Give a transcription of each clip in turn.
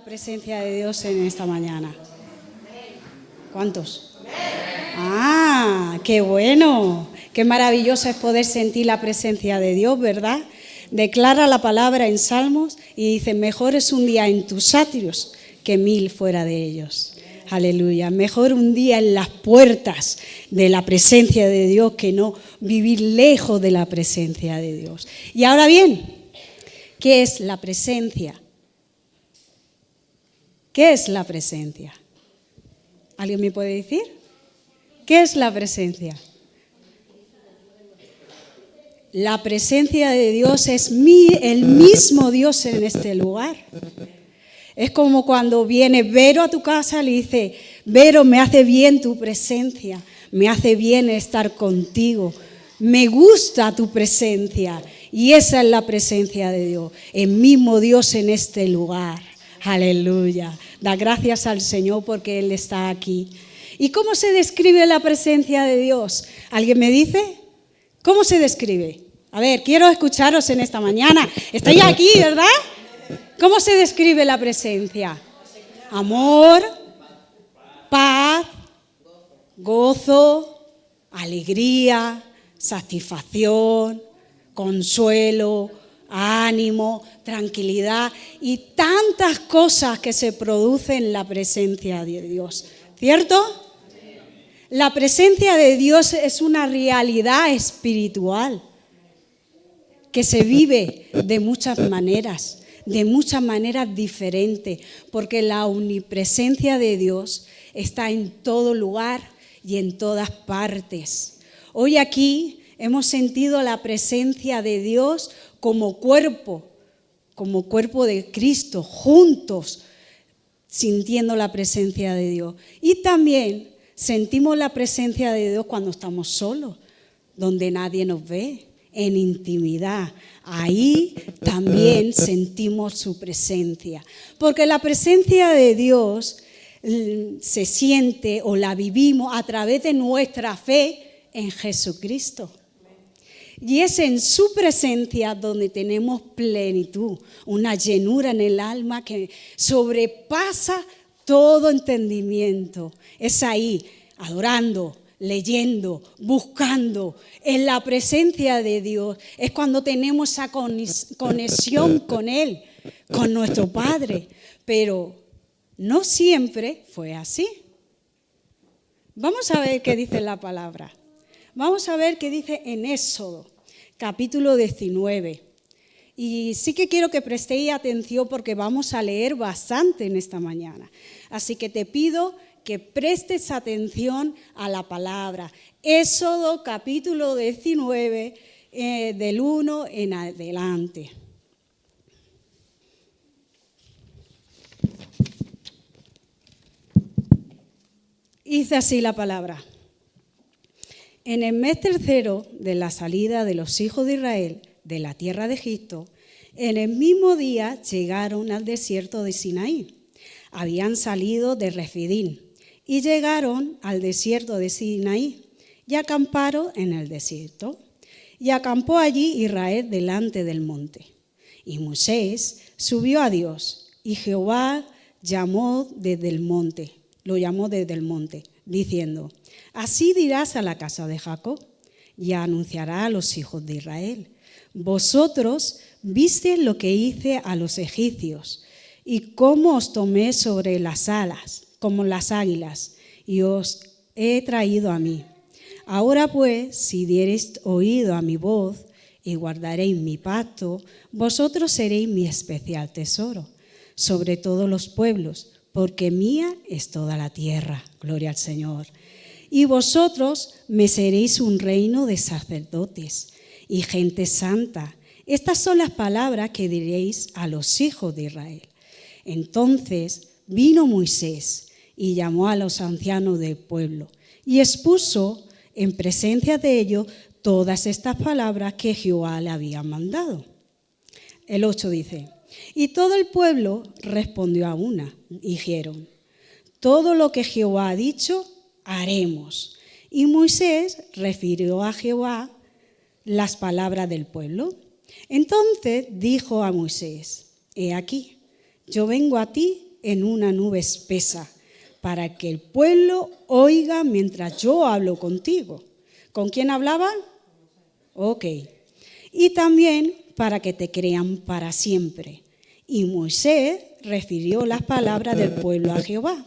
presencia de Dios en esta mañana? ¿Cuántos? ¡Ah, qué bueno! Qué maravilloso es poder sentir la presencia de Dios, ¿verdad? Declara la palabra en Salmos y dice, mejor es un día en tus atrios que 1000 fuera de ellos. Aleluya. Mejor un día en las puertas de la presencia de Dios que no vivir lejos de la presencia de Dios. Y ahora bien, ¿qué es la presencia? ¿Qué es la presencia? ¿Alguien me puede decir? ¿Qué es la presencia? La presencia de Dios es el mismo Dios en este lugar. Es como cuando viene Vero a tu casa y le dice, Vero, me hace bien tu presencia, me hace bien estar contigo, me gusta tu presencia. Y esa es la presencia de Dios, el mismo Dios en este lugar. Aleluya. Da gracias al Señor porque Él está aquí. ¿Y cómo se describe la presencia de Dios? ¿Alguien me dice? ¿Cómo se describe? A ver, quiero escucharos en esta mañana. Estáis aquí, ¿verdad? ¿Cómo se describe la presencia? Amor, paz, gozo, alegría, satisfacción, consuelo, ánimo, tranquilidad y tantas cosas que se producen en la presencia de Dios. ¿Cierto? La presencia de Dios es una realidad espiritual que se vive de muchas maneras diferentes, porque la omnipresencia de Dios está en todo lugar y en todas partes. Hoy aquí hemos sentido la presencia de Dios como cuerpo de Cristo, juntos, sintiendo la presencia de Dios. Y también sentimos la presencia de Dios cuando estamos solos, donde nadie nos ve, en intimidad. Ahí también sentimos su presencia. Porque la presencia de Dios se siente o la vivimos a través de nuestra fe en Jesucristo. Y es en su presencia donde tenemos plenitud, una llenura en el alma que sobrepasa todo entendimiento. Es ahí, adorando, leyendo, buscando, en la presencia de Dios. Es cuando tenemos esa conexión con Él, con nuestro Padre. Pero no siempre fue así. Vamos a ver qué dice la palabra. Vamos a ver qué dice en Éxodo, capítulo 19. Y sí que quiero que prestéis atención porque vamos a leer bastante en esta mañana. Así que te pido que prestes atención a la palabra. Éxodo, capítulo 19, del 1 en adelante. Dice así la palabra. En el mes tercero de la salida de los hijos de Israel de la tierra de Egipto, en el mismo día llegaron al desierto de Sinaí. Habían salido de Refidín y llegaron al desierto de Sinaí y acamparon en el desierto. Y acampó allí Israel delante del monte. Y Moisés subió a Dios y Jehová lo llamó desde el monte, diciendo, así dirás a la casa de Jacob y anunciará a los hijos de Israel. Vosotros visteis lo que hice a los egipcios y cómo os tomé sobre las alas, como las águilas, y os he traído a mí. Ahora pues, si diereis oído a mi voz y guardaréis mi pacto, vosotros seréis mi especial tesoro sobre todos los pueblos, porque mía es toda la tierra. Gloria al Señor. Y vosotros me seréis un reino de sacerdotes y gente santa. Estas son las palabras que diréis a los hijos de Israel. Entonces vino Moisés y llamó a los ancianos del pueblo y expuso en presencia de ellos todas estas palabras que Jehová le había mandado. El 8 dice, y todo el pueblo respondió a una, dijeron, todo lo que Jehová ha dicho, haremos. Y Moisés refirió a Jehová las palabras del pueblo. Entonces dijo a Moisés, he aquí, yo vengo a ti en una nube espesa, para que el pueblo oiga mientras yo hablo contigo. ¿Con quién hablaba? Ok. Y también para que te crean para siempre. Y Moisés refirió las palabras del pueblo a Jehová.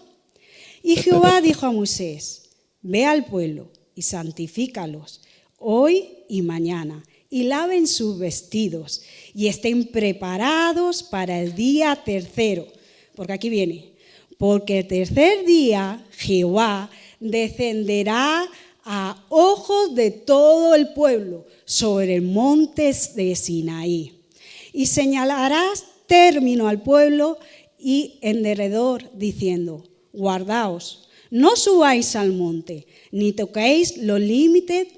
Y Jehová dijo a Moisés: ve al pueblo y santifícalos hoy y mañana, y laven sus vestidos y estén preparados para el día tercero. Porque aquí viene: porque el tercer día Jehová descenderá a ojos de todo el pueblo sobre el monte de Sinaí. Y señalarás término al pueblo y en derredor, diciendo: guardaos, no subáis al monte, ni toquéis los límites,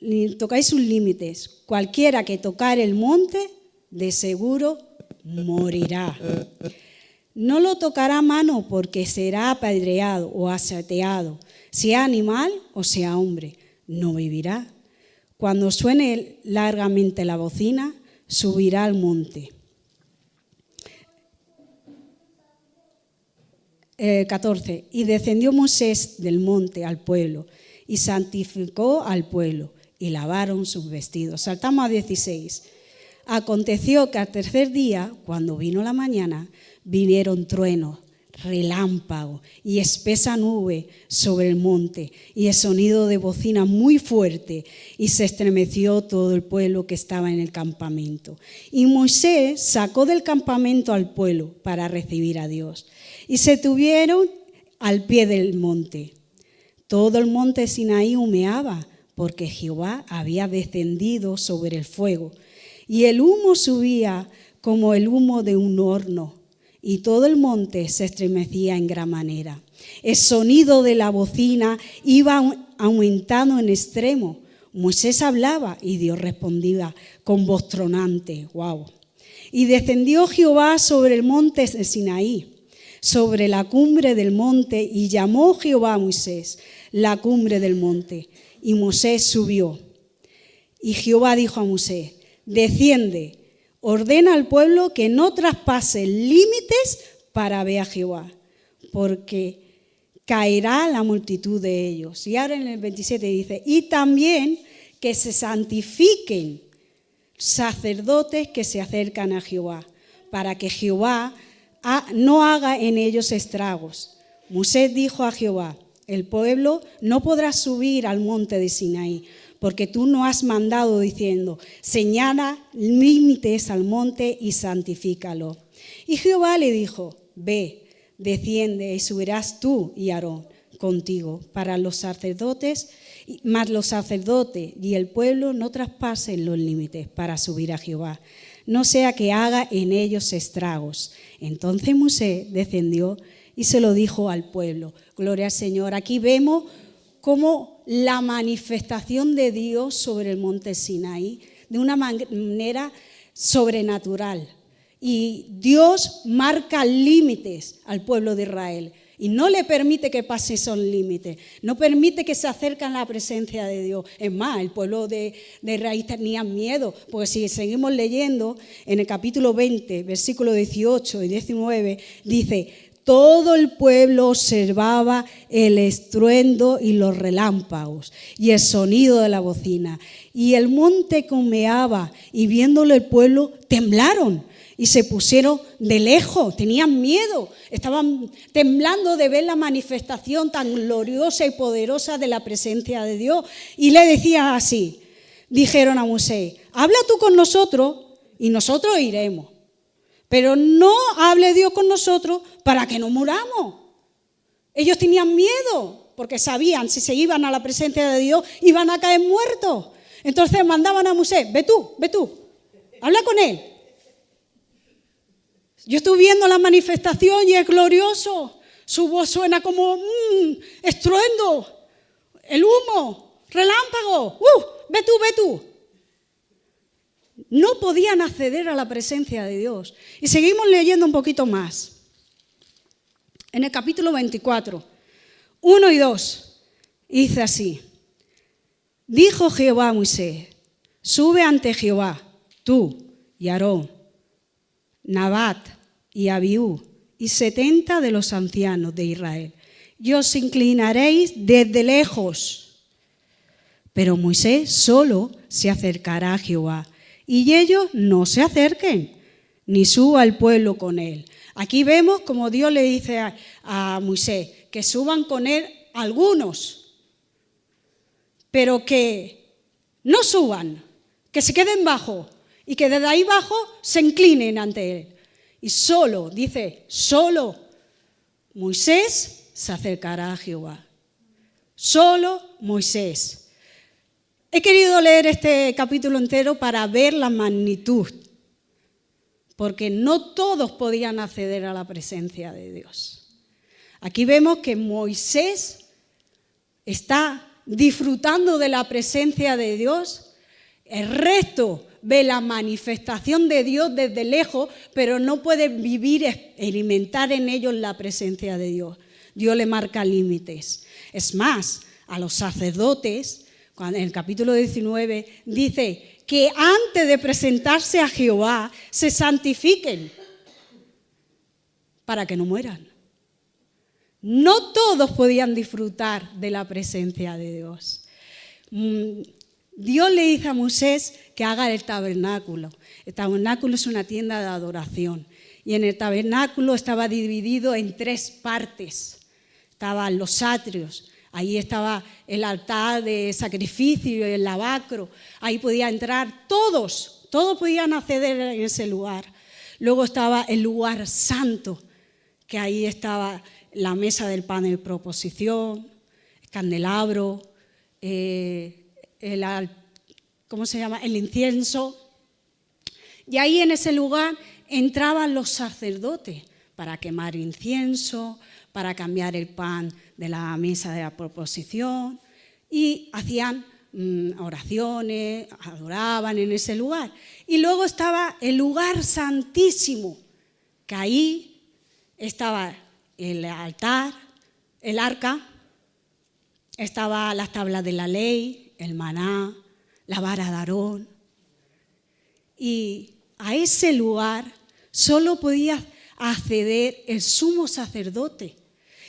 ni tocáis sus límites. Cualquiera que tocare el monte, de seguro morirá. No lo tocará mano, porque será apedreado o asaeteado, sea animal o sea hombre, no vivirá. Cuando suene largamente la bocina, subirá al monte. 14. Y descendió Moisés del monte al pueblo y santificó al pueblo y lavaron sus vestidos. Saltamos a 16. Aconteció que al tercer día, cuando vino la mañana, vinieron truenos, relámpagos y espesa nube sobre el monte y el sonido de bocina muy fuerte, y se estremeció todo el pueblo que estaba en el campamento. Y Moisés sacó del campamento al pueblo para recibir a Dios, y se tuvieron al pie del monte. Todo el monte Sinaí humeaba, porque Jehová había descendido sobre el fuego, y el humo subía como el humo de un horno, y todo el monte se estremecía en gran manera. El sonido de la bocina iba aumentando en extremo. Moisés hablaba y Dios respondía con voz tronante. ¡Wow! Y descendió Jehová sobre el monte de Sinaí, sobre la cumbre del monte, y llamó Jehová a Moisés la cumbre del monte. Y Moisés subió. Y Jehová dijo a Moisés: desciende, ordena al pueblo que no traspase límites para ver a Jehová, porque caerá la multitud de ellos. Y ahora en el 27 dice: y también que se santifiquen sacerdotes que se acercan a Jehová, para que Jehová no haga en ellos estragos. Moisés dijo a Jehová: el pueblo no podrá subir al monte de Sinaí, porque tú no has mandado, diciendo: señala límites al monte y santifícalo. Y Jehová le dijo: ve, desciende, y subirás tú y Aarón contigo, para los sacerdotes, mas los sacerdotes y el pueblo no traspasen los límites para subir a Jehová, no sea que haga en ellos estragos. Entonces Moisés descendió y se lo dijo al pueblo. Gloria al Señor. Aquí vemos cómo la manifestación de Dios sobre el monte Sinaí, de una manera sobrenatural. Y Dios marca límites al pueblo de Israel y no le permite que pase esos límites, no permite que se acerquen a la presencia de Dios. Es más, el pueblo de Israel tenía miedo, porque si seguimos leyendo en el capítulo 20, versículos 18 y 19, dice: todo el pueblo observaba el estruendo y los relámpagos y el sonido de la bocina. Y el monte humeaba, y viéndolo el pueblo temblaron y se pusieron de lejos, tenían miedo, estaban temblando de ver la manifestación tan gloriosa y poderosa de la presencia de Dios. Y le decía así, dijeron a Moisés: habla tú con nosotros y nosotros iremos. Pero no hable Dios con nosotros para que no muramos. Ellos tenían miedo porque sabían si se iban a la presencia de Dios iban a caer muertos. Entonces mandaban a Moisés: ve tú, habla con él. Yo estoy viendo la manifestación y es glorioso. Su voz suena como estruendo, el humo, relámpago. Ve tú. No podían acceder a la presencia de Dios. Y seguimos leyendo un poquito más. En el capítulo 24, 1 y 2, dice así: dijo Jehová a Moisés: sube ante Jehová, tú y Aarón, Nabat y Abiú y 70 de los ancianos de Israel. Y os inclinaréis desde lejos. Pero Moisés solo se acercará a Jehová, y ellos no se acerquen, ni suba el pueblo con él. Aquí vemos como Dios le dice a Moisés que suban con él algunos, pero que no suban, que se queden bajo y que desde ahí abajo se inclinen ante él. Y solo, dice, solo Moisés se acercará a Jehová. Solo Moisés. He querido leer este capítulo entero para ver la magnitud, porque no todos podían acceder a la presencia de Dios. Aquí vemos que Moisés está disfrutando de la presencia de Dios. El resto ve la manifestación de Dios desde lejos, pero no puede vivir, experimentar en ellos la presencia de Dios. Dios le marca límites. Es más, a los sacerdotes, en el capítulo 19, dice que antes de presentarse a Jehová se santifiquen para que no mueran. No todos podían disfrutar de la presencia de Dios. Dios le dice a Moisés que haga el tabernáculo. El tabernáculo es una tienda de adoración. Y en el tabernáculo estaba dividido en 3 partes. Estaban los atrios. Ahí estaba el altar de sacrificio, el lavacro. Ahí podía entrar todos podían acceder en ese lugar. Luego estaba el lugar santo, que ahí estaba la mesa del pan de proposición, el candelabro, ¿cómo se llama? El incienso. Y ahí en ese lugar entraban los sacerdotes para quemar incienso, para cambiar el pan de la mesa de la proposición, y hacían oraciones, adoraban en ese lugar. Y luego estaba el lugar santísimo, que ahí estaba el altar, el arca, estaban las tablas de la ley, el maná, la vara de Aarón. Y a ese lugar solo podía acceder el sumo sacerdote.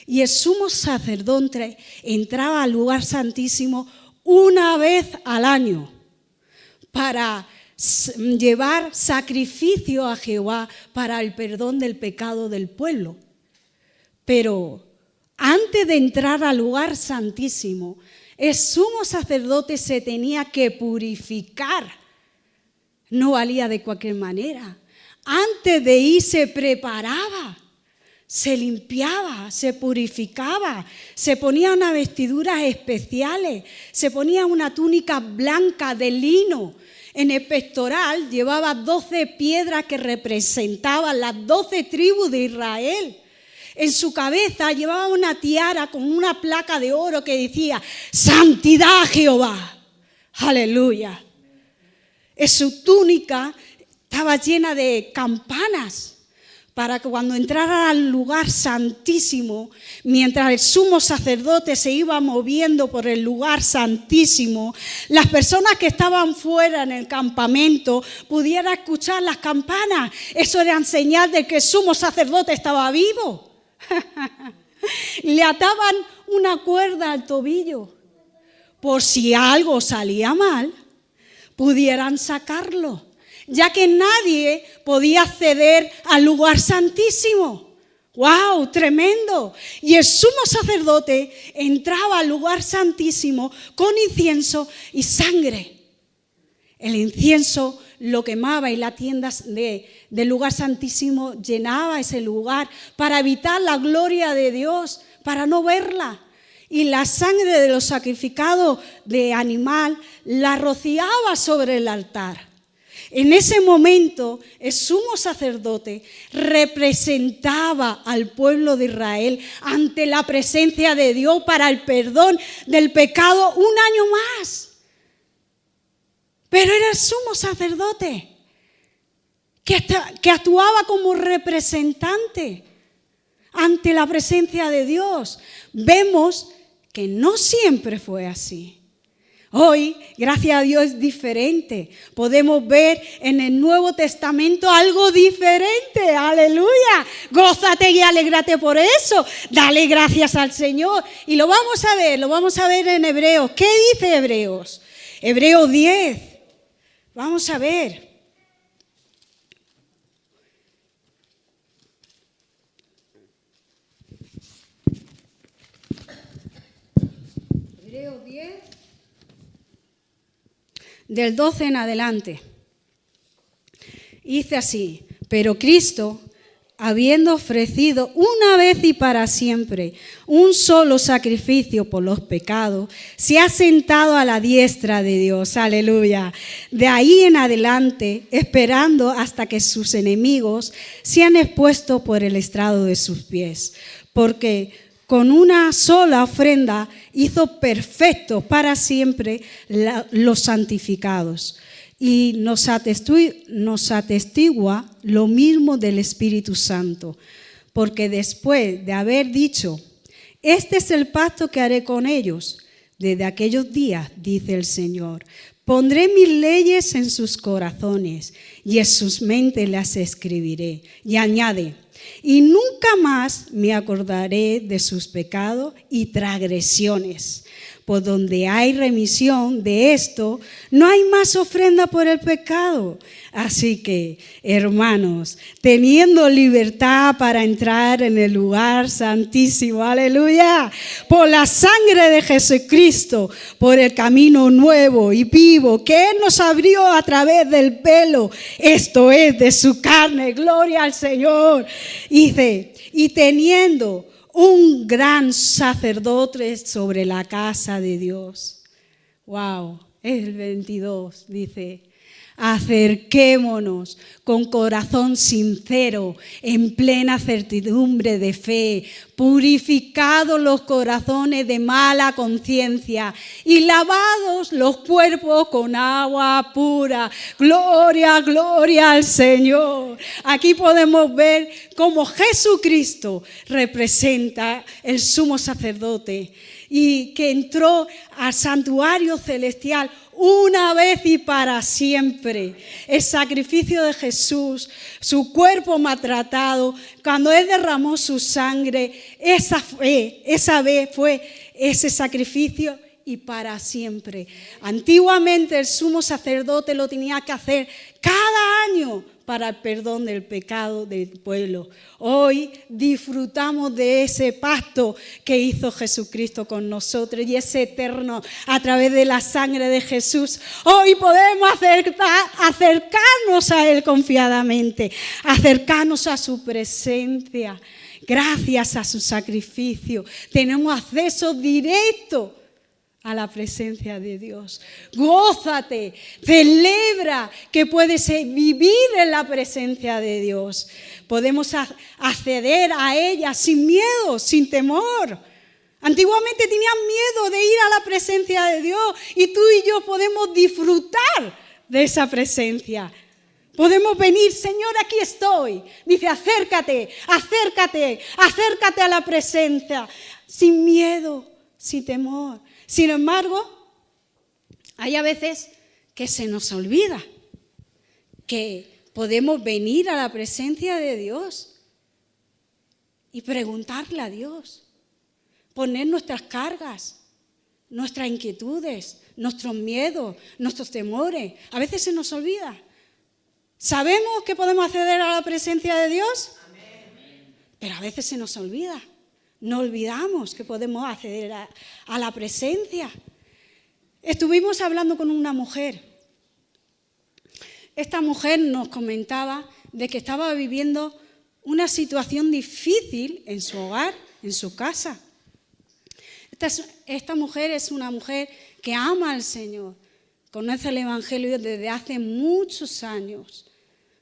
Y el sumo sacerdote entraba al lugar santísimo una vez al año para llevar sacrificio a Jehová para el perdón del pecado del pueblo. Pero antes de entrar al lugar santísimo, el sumo sacerdote se tenía que purificar. No valía de cualquier manera. Antes de ir se preparaba, se limpiaba, se purificaba, se ponía unas vestiduras especiales, se ponía una túnica blanca de lino. En el pectoral llevaba 12 piedras que representaban las 12 tribus de Israel. En su cabeza llevaba una tiara con una placa de oro que decía: ¡Santidad a Jehová! ¡Aleluya! En su túnica estaba llena de campanas para que cuando entrara al lugar santísimo, mientras el sumo sacerdote se iba moviendo por el lugar santísimo, las personas que estaban fuera en el campamento pudieran escuchar las campanas. Eso era señal de que el sumo sacerdote estaba vivo. Le ataban una cuerda al tobillo por si algo salía mal, pudieran sacarlo, ya que nadie podía acceder al lugar santísimo. ¡Wow! ¡Tremendo! Y el sumo sacerdote entraba al lugar santísimo con incienso y sangre. El incienso lo quemaba y la tienda del lugar santísimo llenaba ese lugar para evitar la gloria de Dios, para no verla. Y la sangre de los sacrificados de animal la rociaba sobre el altar. En ese momento, el sumo sacerdote representaba al pueblo de Israel ante la presencia de Dios para el perdón del pecado un año más. Pero era el sumo sacerdote que actuaba como representante ante la presencia de Dios. Vemos que no siempre fue así. Hoy, gracias a Dios, es diferente. Podemos ver en el Nuevo Testamento algo diferente. ¡Aleluya! Gózate y alégrate por eso. Dale gracias al Señor. Y lo vamos a ver en Hebreos. ¿Qué dice Hebreos? Hebreos 10. Vamos a ver. Hebreos 10. Del 12 en adelante. Dice así: pero Cristo, habiendo ofrecido una vez y para siempre un solo sacrificio por los pecados, se ha sentado a la diestra de Dios. Aleluya. De ahí en adelante, esperando hasta que sus enemigos sean expuestos por el estrado de sus pies. Porque con una sola ofrenda hizo perfectos para siempre los santificados. Y nos atestigua lo mismo del Espíritu Santo. Porque después de haber dicho: este es el pacto que haré con ellos desde aquellos días, dice el Señor, pondré mis leyes en sus corazones y en sus mentes las escribiré. Y añade: y nunca más me acordaré de sus pecados y transgresiones. Pues donde hay remisión de esto, no hay más ofrenda por el pecado. Así que, hermanos, teniendo libertad para entrar en el lugar santísimo, aleluya, por la sangre de Jesucristo, por el camino nuevo y vivo que Él nos abrió a través del velo, esto es, de su carne, gloria al Señor. Dice: y teniendo un gran sacerdote sobre la casa de Dios. Wow, es el 22, dice: acerquémonos con corazón sincero, en plena certidumbre de fe, purificados los corazones de mala conciencia y lavados los cuerpos con agua pura. Gloria, gloria al Señor. Aquí podemos ver cómo Jesucristo representa el sumo sacerdote y que entró al santuario celestial una vez y para siempre. El sacrificio de Jesús, su cuerpo maltratado, cuando Él derramó su sangre, esa vez fue ese sacrificio y para siempre. Antiguamente el sumo sacerdote lo tenía que hacer cada año para el perdón del pecado del pueblo. Hoy disfrutamos de ese pacto que hizo Jesucristo con nosotros y es eterno a través de la sangre de Jesús. Hoy podemos acercarnos a Él confiadamente, acercarnos a su presencia. Gracias a su sacrificio tenemos acceso directo a la presencia de Dios. Gózate, celebra que puedes vivir en la presencia de Dios. Podemos acceder a ella sin miedo, sin temor. Antiguamente tenían miedo de ir a la presencia de Dios y tú y yo podemos disfrutar de esa presencia. Podemos venir: Señor, aquí estoy. Dice: acércate, acércate, acércate a la presencia, sin miedo, sin temor. Sin embargo, hay a veces que se nos olvida que podemos venir a la presencia de Dios y preguntarle a Dios, poner nuestras cargas, nuestras inquietudes, nuestros miedos, nuestros temores. A veces se nos olvida. ¿Sabemos que podemos acceder a la presencia de Dios? Amén. Pero a veces se nos olvida. No olvidamos que podemos acceder a la presencia. Estuvimos hablando con una mujer. Esta mujer nos comentaba de que estaba viviendo una situación difícil en su hogar, en su casa. Esta mujer es una mujer que ama al Señor, conoce el Evangelio desde hace muchos años,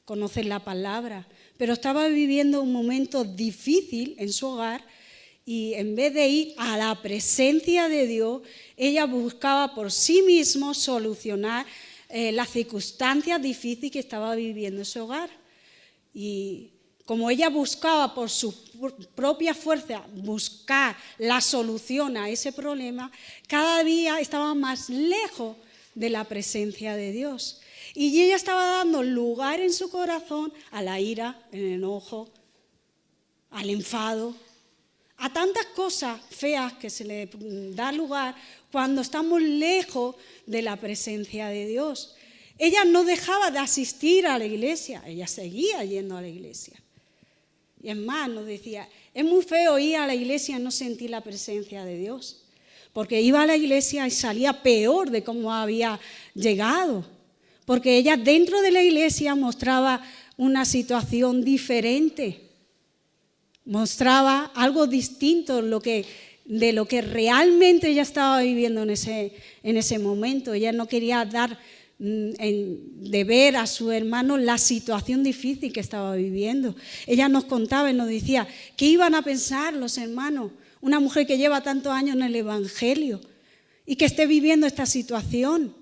conoce la palabra, pero estaba viviendo un momento difícil en su hogar. Y en vez de ir a la presencia de Dios, ella buscaba por sí misma solucionar las circunstancias difíciles que estaba viviendo en su hogar. Y como ella buscaba por su propia fuerza buscar la solución a ese problema, cada día estaba más lejos de la presencia de Dios. Y ella estaba dando lugar en su corazón a la ira, al enojo, al enfado, a tantas cosas feas que se le da lugar cuando estamos lejos de la presencia de Dios. Ella no dejaba de asistir a la iglesia, ella seguía yendo a la iglesia. Y es más, nos decía, es muy feo ir a la iglesia y no sentir la presencia de Dios, porque iba a la iglesia y salía peor de cómo había llegado, porque ella dentro de la iglesia mostraba una situación diferente, mostraba algo distinto de lo que realmente ella estaba viviendo en ese momento. Ella no quería dar de ver a su hermano la situación difícil que estaba viviendo. Ella nos contaba y nos decía, ¿qué iban a pensar los hermanos? Una mujer que lleva tantos años en el Evangelio y que esté viviendo esta situación.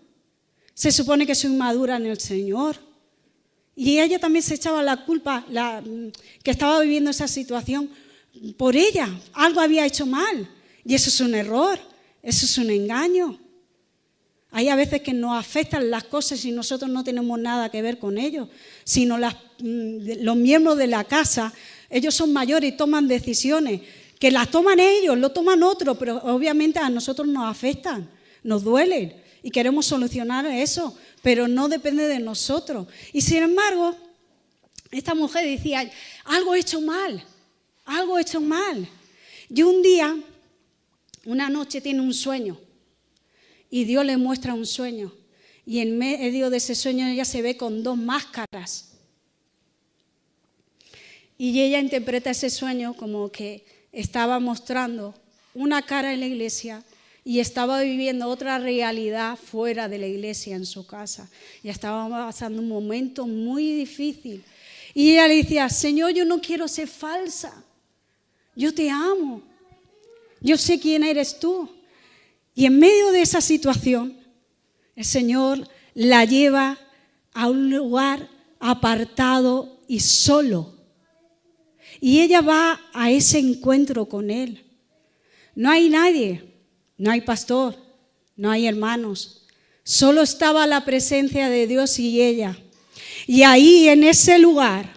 Se supone que soy madura en el Señor. Y ella también se echaba la culpa, que estaba viviendo esa situación por ella. Algo había hecho mal. Y eso es un error, eso es un engaño. Hay a veces que nos afectan las cosas y nosotros no tenemos nada que ver con ellos, sino los miembros de la casa, ellos son mayores y toman decisiones, que las toman ellos, lo toman otros, pero obviamente a nosotros nos afectan, nos duelen y queremos solucionar eso, pero no depende de nosotros. Y sin embargo, esta mujer decía, algo he hecho mal, algo he hecho mal. Y un día, una noche tiene un sueño. Y Dios le muestra un sueño. Y en medio de ese sueño ella se ve con 2 máscaras. Y ella interpreta ese sueño como que estaba mostrando una cara en la iglesia y estaba viviendo otra realidad fuera de la iglesia en su casa. Y estaba pasando un momento muy difícil. Y ella le decía, Señor, yo no quiero ser falsa. Yo te amo. Yo sé quién eres tú. Y en medio de esa situación, el Señor la lleva a un lugar apartado y solo. Y ella va a ese encuentro con Él. No hay nadie, no hay pastor, no hay hermanos. Solo estaba la presencia de Dios y ella. Y ahí en ese lugar,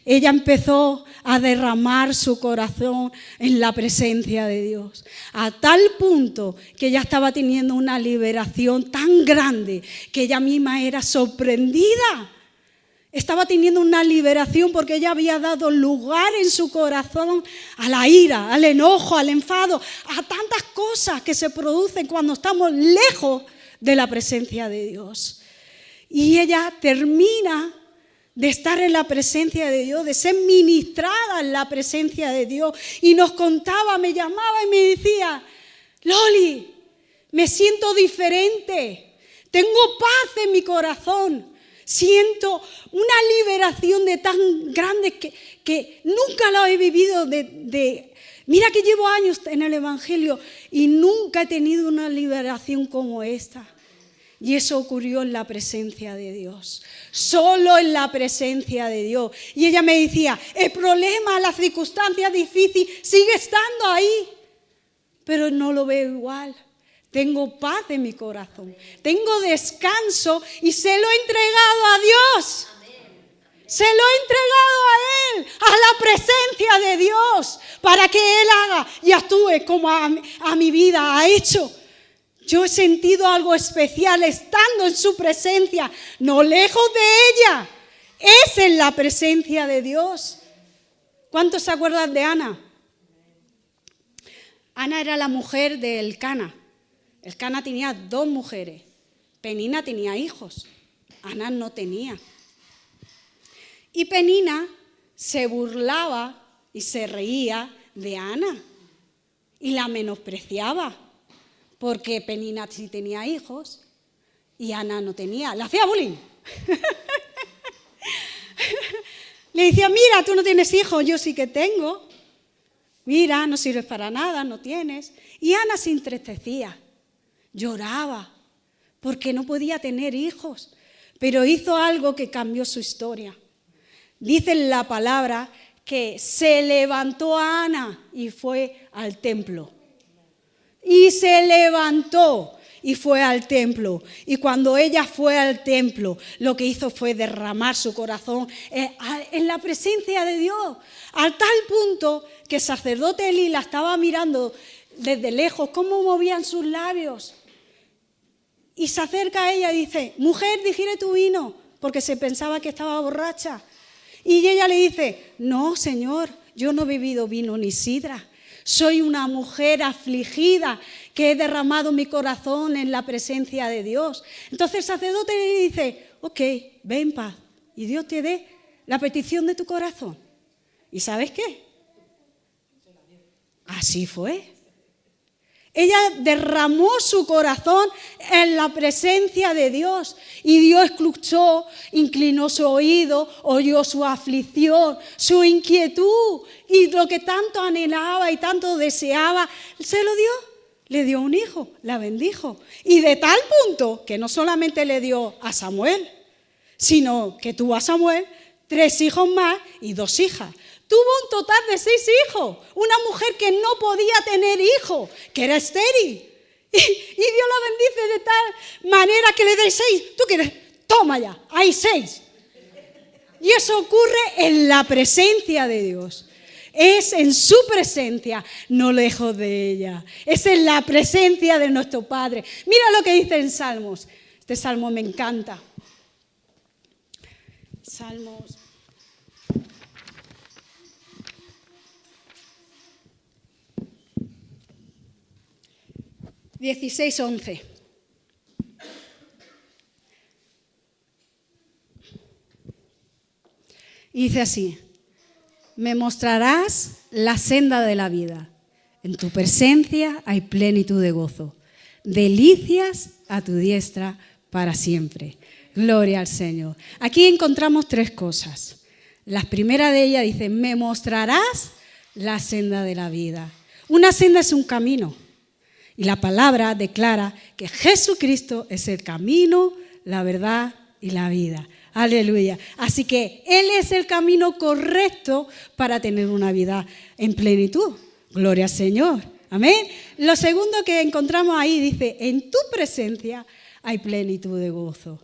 ella empezó a derramar su corazón en la presencia de Dios, a tal punto que ella estaba teniendo una liberación tan grande que ella misma era sorprendida. Estaba teniendo una liberación porque ella había dado lugar en su corazón a la ira, al enojo, al enfado, a tantas cosas que se producen cuando estamos lejos de la presencia de Dios. Y ella termina de estar en la presencia de Dios, de ser ministrada en la presencia de Dios. Y nos contaba, me llamaba y me decía, Loli, me siento diferente, tengo paz en mi corazón, siento una liberación de tan grande que nunca la he vivido. Mira que llevo años en el Evangelio y nunca he tenido una liberación como esta. Y eso ocurrió en la presencia de Dios, solo en la presencia de Dios. Y ella me decía, el problema, la circunstancia difícil sigue estando ahí, pero no lo veo igual. Tengo paz en mi corazón, tengo descanso y se lo he entregado a Dios. Se lo he entregado a Él, a la presencia de Dios, para que Él haga y actúe como a mi vida ha hecho. Yo he sentido algo especial estando en su presencia, no lejos de ella. Es en la presencia de Dios. ¿Cuántos se acuerdan de Ana? Ana era la mujer de Elcana. Elcana tenía 2 mujeres. Penina tenía hijos. Ana no tenía. Y Penina se burlaba y se reía de Ana y la menospreciaba. Porque Penina sí tenía hijos y Ana no tenía. Le hacía bullying. Le decía, mira, tú no tienes hijos, yo sí que tengo. Mira, no sirves para nada, no tienes. Y Ana se entristecía, lloraba, porque no podía tener hijos. Pero hizo algo que cambió su historia. dice la palabra que se levantó Ana y fue al templo. Y se levantó y fue al templo. Y cuando ella fue al templo, lo que hizo fue derramar su corazón en la presencia de Dios. Al tal punto que el sacerdote Elí la estaba mirando desde lejos, cómo movían sus labios. Y se acerca a ella y dice: mujer, digiere tu vino, porque se pensaba que estaba borracha. Y ella le dice: no, Señor, yo no he bebido vino ni sidra. Soy una mujer afligida que he derramado mi corazón en la presencia de Dios. Entonces el sacerdote le dice: ok, ve en paz y Dios te dé la petición de tu corazón. ¿Y sabes qué? Así fue. Ella derramó su corazón en la presencia de Dios y Dios escuchó, inclinó su oído, oyó su aflicción, su inquietud y lo que tanto anhelaba y tanto deseaba, se lo dio. Le dio un hijo, la bendijo. Y de tal punto que no solamente le dio a Samuel, sino que tuvo a Samuel 3 hijos más y 2 hijas. Tuvo un total de 6 hijos. Una mujer que no podía tener hijos, que era estéril. Y Dios la bendice de tal manera que le dé 6. ¿Tú quieres? Toma ya, hay 6. Y eso ocurre en la presencia de Dios. Es en su presencia, no lejos de ella. Es en la presencia de nuestro Padre. Mira lo que dice en Salmos. Este salmo me encanta. Salmos 16:11. Y dice así: me mostrarás la senda de la vida. En tu presencia hay plenitud de gozo. Delicias a tu diestra para siempre. Gloria al Señor. Aquí encontramos 3 cosas. La primera de ellas dice: me mostrarás la senda de la vida. Una senda es un camino. Y la palabra declara que Jesucristo es el camino, la verdad y la vida. Aleluya. Así que Él es el camino correcto para tener una vida en plenitud. Gloria al Señor. Amén. Lo segundo que encontramos ahí dice: en tu presencia hay plenitud de gozo.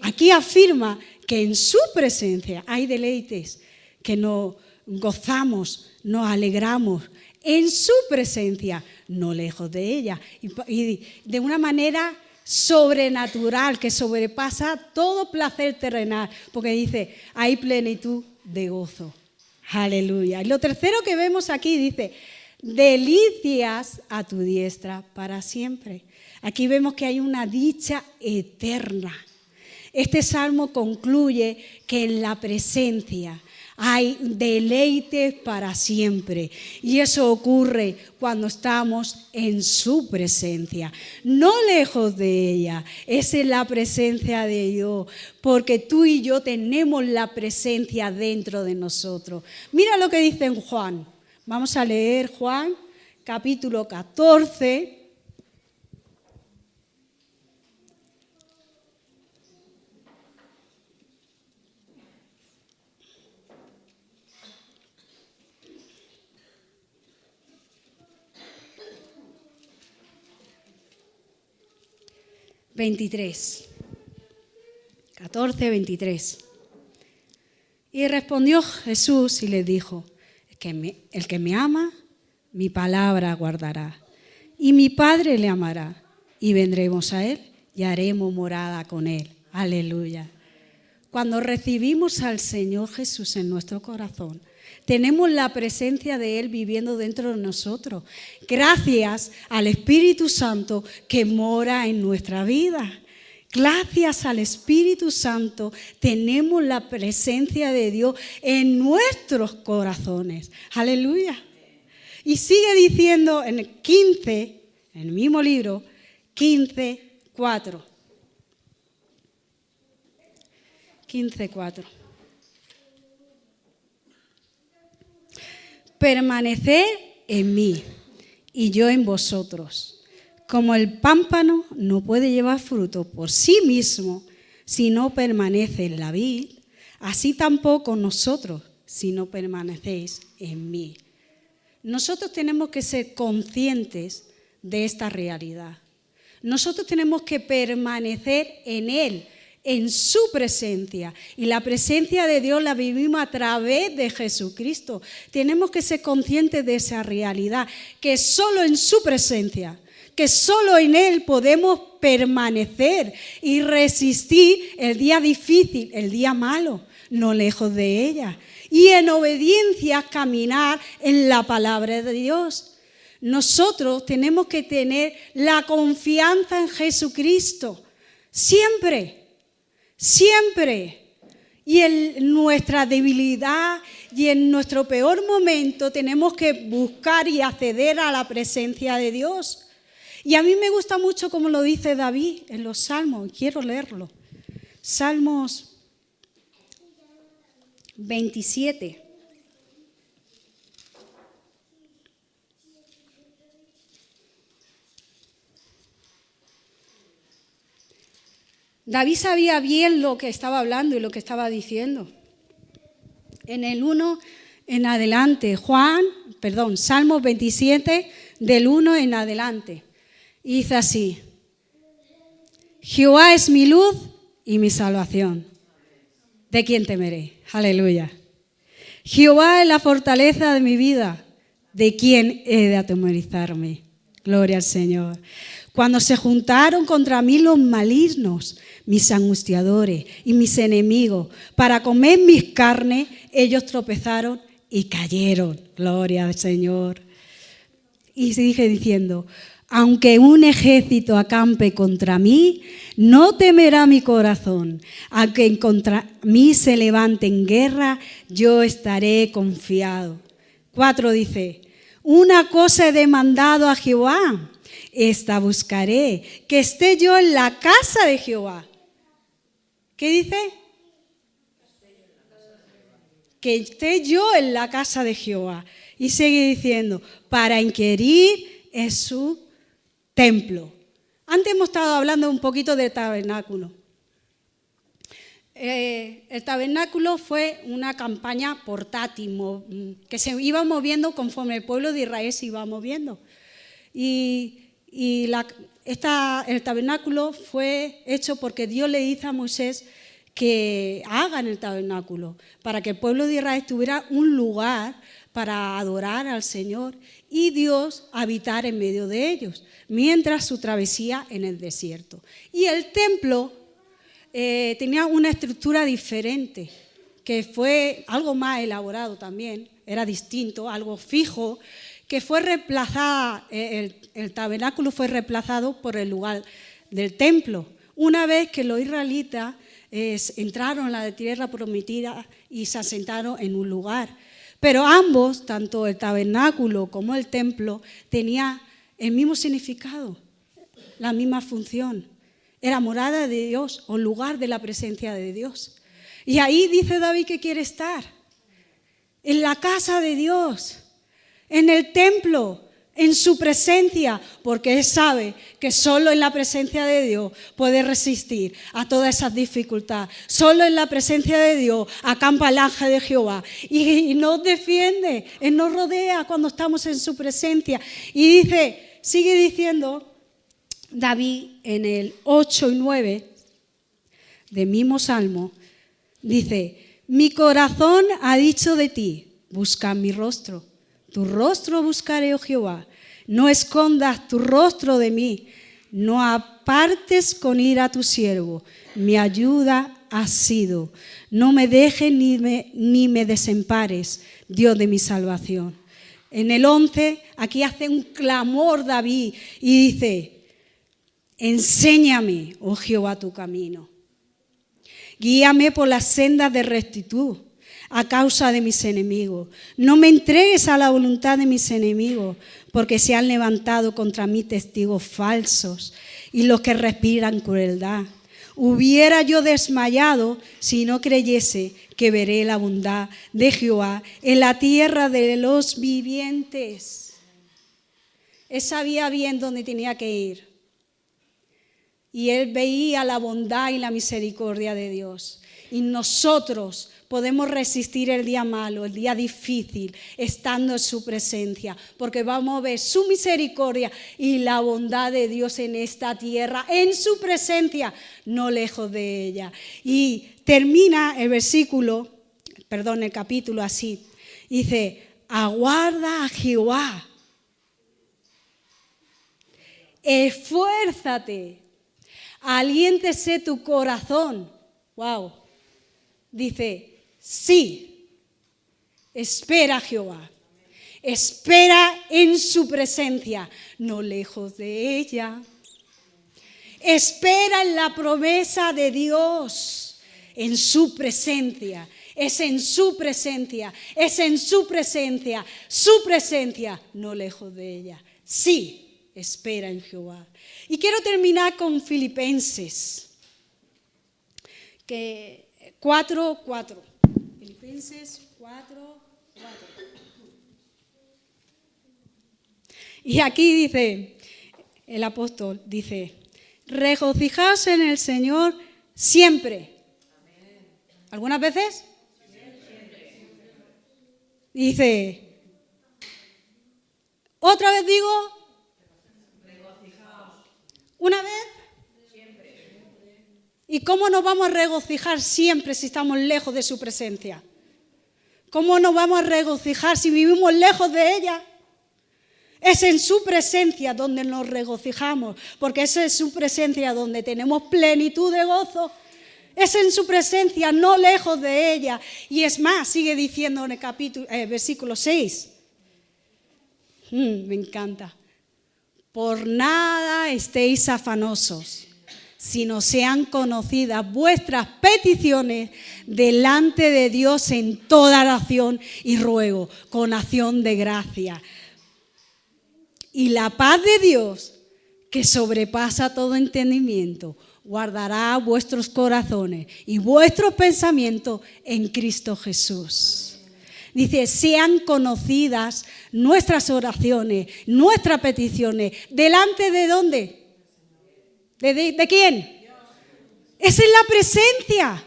Aquí afirma que en su presencia hay deleites, que nos gozamos, nos alegramos. En su presencia, no lejos de ella. Y de una manera sobrenatural que sobrepasa todo placer terrenal, porque dice: hay plenitud de gozo. Aleluya. Y lo tercero que vemos aquí dice: delicias a tu diestra para siempre. Aquí vemos que hay una dicha eterna. Este salmo concluye que en la presencia hay deleites para siempre. Y eso ocurre cuando estamos en su presencia. No lejos de ella, es en la presencia de Dios. Porque tú y yo tenemos la presencia dentro de nosotros. Mira lo que dice en Juan. Vamos a leer Juan, capítulo 14. ...23... 14:23. Y respondió Jesús y le dijo: el que me ama, mi palabra guardará, y mi Padre le amará, y vendremos a él y haremos morada con él. Aleluya. Cuando recibimos al Señor Jesús en nuestro corazón, tenemos la presencia de Él viviendo dentro de nosotros, gracias al Espíritu Santo que mora en nuestra vida. Gracias al Espíritu Santo tenemos la presencia de Dios en nuestros corazones. Aleluya. Y sigue diciendo en el 15, en el mismo libro, 15:4. 15:4. Permaneced en mí y yo en vosotros. Como el pámpano no puede llevar fruto por sí mismo si no permanece en la vid, así tampoco nosotros, si no permanecéis en mí. Nosotros tenemos que ser conscientes de esta realidad. Nosotros tenemos que permanecer en Él, en su presencia. Y la presencia de Dios la vivimos a través de Jesucristo. Tenemos que ser conscientes de esa realidad, que solo en su presencia, que solo en Él podemos permanecer y resistir el día difícil, el día malo, no lejos de ella. Y en obediencia caminar en la palabra de Dios. Nosotros tenemos que tener la confianza en Jesucristo, siempre, siempre. Y en nuestra debilidad y en nuestro peor momento tenemos que buscar y acceder a la presencia de Dios. Y a mí me gusta mucho como lo dice David en los Salmos, quiero leerlo. Salmos 27. David sabía bien lo que estaba hablando y lo que estaba diciendo. En el 1 en adelante, Salmos 27, del 1 en adelante. Y dice así: Jehová es mi luz y mi salvación. ¿De quién temeré? Aleluya. Jehová es la fortaleza de mi vida. ¿De quién he de atemorizarme? Gloria al Señor. Cuando se juntaron contra mí los malignos, mis angustiadores y mis enemigos, para comer mis carnes, ellos tropezaron y cayeron. Gloria al Señor. Y sigue diciendo: aunque un ejército acampe contra mí, no temerá mi corazón. Aunque contra mí se levante en guerra, yo estaré confiado. 4 dice: una cosa he demandado a Jehová, esta buscaré, que esté yo en la casa de Jehová. ¿Qué dice? Que esté yo en la casa de Jehová. Y sigue diciendo: para inquirir en su templo. Antes hemos estado hablando un poquito del tabernáculo. El tabernáculo fue una campaña portátil que se iba moviendo conforme el pueblo de Israel se iba moviendo. El tabernáculo fue hecho porque Dios le dice a Moisés que hagan el tabernáculo para que el pueblo de Israel tuviera un lugar para adorar al Señor y Dios habitar en medio de ellos, mientras su travesía en el desierto. Y el templo tenía una estructura diferente, que fue algo más elaborado también, era distinto, algo fijo, que fue reemplazada, el tabernáculo fue reemplazado por el lugar del templo. Una vez que los israelitas entraron a la tierra prometida y se asentaron en un lugar. Pero ambos, tanto el tabernáculo como el templo, tenían el mismo significado, la misma función. Era morada de Dios o lugar de la presencia de Dios. Y ahí dice David que quiere estar, en la casa de Dios, en el templo, en su presencia, porque él sabe que solo en la presencia de Dios puede resistir a todas esas dificultades. Solo en la presencia de Dios acampa el ángel de Jehová y nos defiende, él nos rodea cuando estamos en su presencia. Y sigue diciendo David en el 8 y 9 del mismo salmo, dice: mi corazón ha dicho de ti, busca mi rostro. Tu rostro buscaré, oh Jehová, no escondas tu rostro de mí, no apartes con ira a tu siervo, mi ayuda has sido, no me dejes ni me desampares, Dios de mi salvación. En el 11, aquí hace un clamor David y dice: enséñame, oh Jehová, tu camino, guíame por las sendas de rectitud a causa de mis enemigos. No me entregues a la voluntad de mis enemigos, porque se han levantado contra mí testigos falsos y los que respiran crueldad. Hubiera yo desmayado si no creyese que veré la bondad de Jehová en la tierra de los vivientes. Él sabía bien dónde tenía que ir. Y él veía la bondad y la misericordia de Dios. y nosotros podemos resistir el día malo, el día difícil, estando en su presencia, porque vamos a ver su misericordia y la bondad de Dios en esta tierra, en su presencia, no lejos de ella. Y termina el capítulo así. Dice, aguarda a Jehová, esfuérzate, aliéntese tu corazón. Wow. Dice, sí, espera a Jehová, espera en su presencia, no lejos de ella. Espera en la promesa de Dios, en su presencia. Es en su presencia, es en su presencia, no lejos de ella. Sí, espera en Jehová. Y quiero terminar con Filipenses 4:4. Filipenses 4:4. Y aquí dice, el apóstol dice, regocijaos en el Señor siempre. ¿Algunas veces? Dice, otra vez digo, una vez. ¿Y cómo nos vamos a regocijar siempre si estamos lejos de su presencia? ¿Cómo nos vamos a regocijar si vivimos lejos de ella? Es en su presencia donde nos regocijamos, porque es en su presencia donde tenemos plenitud de gozo. Es en su presencia, no lejos de ella. Y es más, sigue diciendo en el versículo 6. Me encanta. Por nada estéis afanosos, sino sean conocidas vuestras peticiones delante de Dios en toda oración y ruego, con acción de gracia. Y la paz de Dios, que sobrepasa todo entendimiento, guardará vuestros corazones y vuestros pensamientos en Cristo Jesús. Dice, sean conocidas nuestras oraciones, nuestras peticiones, ¿delante de dónde? ¿De quién? Es en la presencia.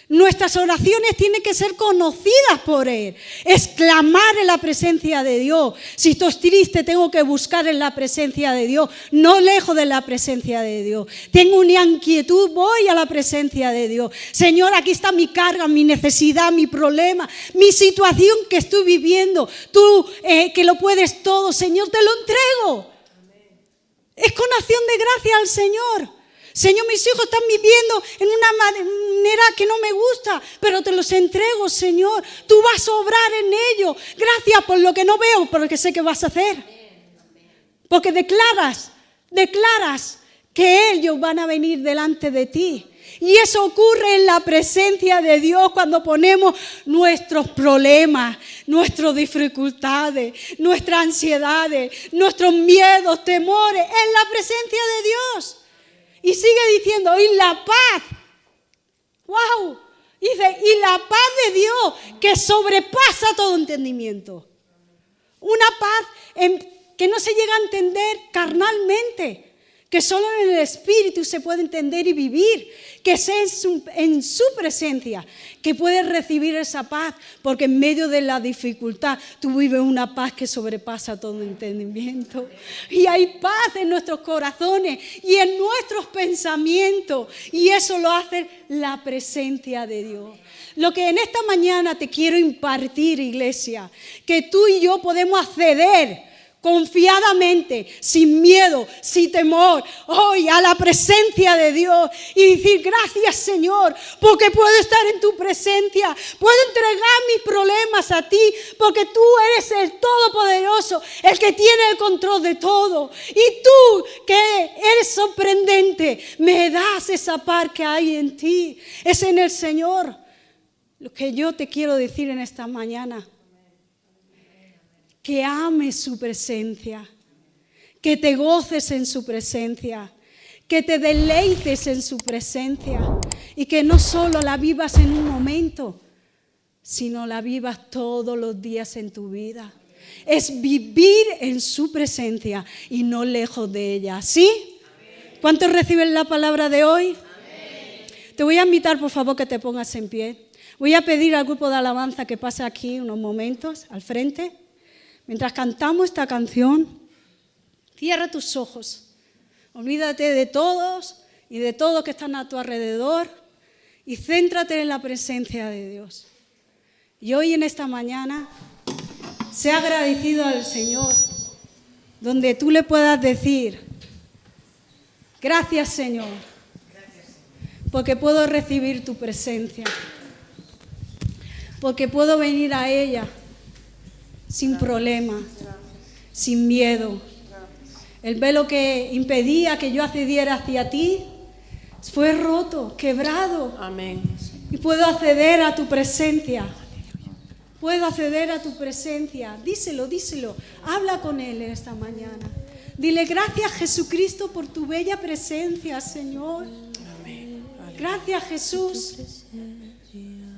Nuestras oraciones tienen que ser conocidas por Él. Es clamar en la presencia de Dios. Si estoy triste, tengo que buscar en la presencia de Dios, no lejos de la presencia de Dios. Tengo una inquietud, voy a la presencia de Dios. Señor, aquí está mi carga, mi necesidad, mi problema, mi situación que estoy viviendo. Tú que lo puedes todo, Señor, te lo entrego. Es con acción de gracia al Señor. Señor, mis hijos están viviendo en una manera que no me gusta, pero te los entrego, Señor. Tú vas a obrar en ellos. Gracias por lo que no veo, porque sé que vas a hacer. Porque declaras que ellos van a venir delante de ti. Y eso ocurre en la presencia de Dios cuando ponemos nuestros problemas, nuestras dificultades, nuestras ansiedades, nuestros miedos, temores en la presencia de Dios. Y sigue diciendo, y la paz, wow, dice, y la paz de Dios que sobrepasa todo entendimiento. Una paz que no se llega a entender carnalmente, que solo en el Espíritu se puede entender y vivir, que es en su presencia que puedes recibir esa paz, porque en medio de la dificultad tú vives una paz que sobrepasa todo entendimiento. Y hay paz en nuestros corazones y en nuestros pensamientos, y eso lo hace la presencia de Dios. Lo que en esta mañana te quiero impartir, iglesia, que tú y yo podemos acceder confiadamente, sin miedo, sin temor, hoy a la presencia de Dios y decir, gracias, Señor, porque puedo estar en tu presencia, puedo entregar mis problemas a ti, porque tú eres el Todopoderoso, el que tiene el control de todo. Y tú, que eres sorprendente, me das esa paz que hay en ti, es en el Señor. Lo que yo te quiero decir en esta mañana, que ames su presencia, que te goces en su presencia, que te deleites en su presencia y que no solo la vivas en un momento, sino la vivas todos los días en tu vida. Es vivir en su presencia y no lejos de ella. ¿Sí? ¿Cuántos reciben la palabra de hoy? Te voy a invitar, por favor, que te pongas en pie. Voy a pedir al grupo de alabanza que pase aquí unos momentos al frente. Mientras cantamos esta canción, cierra tus ojos. Olvídate de todos y de todo que están a tu alrededor y céntrate en la presencia de Dios. Y hoy en esta mañana, sea agradecido al Señor, donde tú le puedas decir, gracias Señor, porque puedo recibir tu presencia, porque puedo venir a ella sin problema, sin miedo. El velo que impedía que yo accediera hacia ti fue roto, quebrado. Amén. Y puedo acceder a tu presencia. Puedo acceder a tu presencia. Díselo, díselo. Habla con Él esta mañana. Dile, gracias Jesucristo por tu bella presencia, Señor. Amén. Gracias Jesús.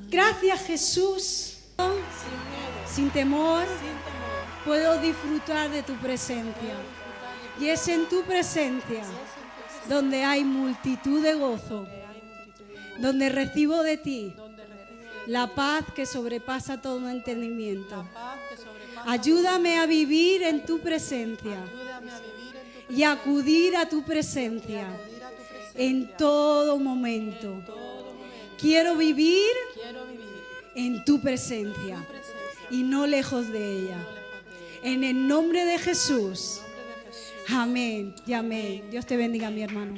Gracias Jesús. Sin temor puedo disfrutar de tu presencia. Y es en tu presencia donde hay multitud de gozo, donde recibo de ti la paz que sobrepasa todo entendimiento. Ayúdame a vivir en tu presencia y acudir a tu presencia en todo momento. Quiero vivir en tu presencia y no lejos de ella. En el nombre de Jesús. Amén y amén. Dios te bendiga, mi hermano.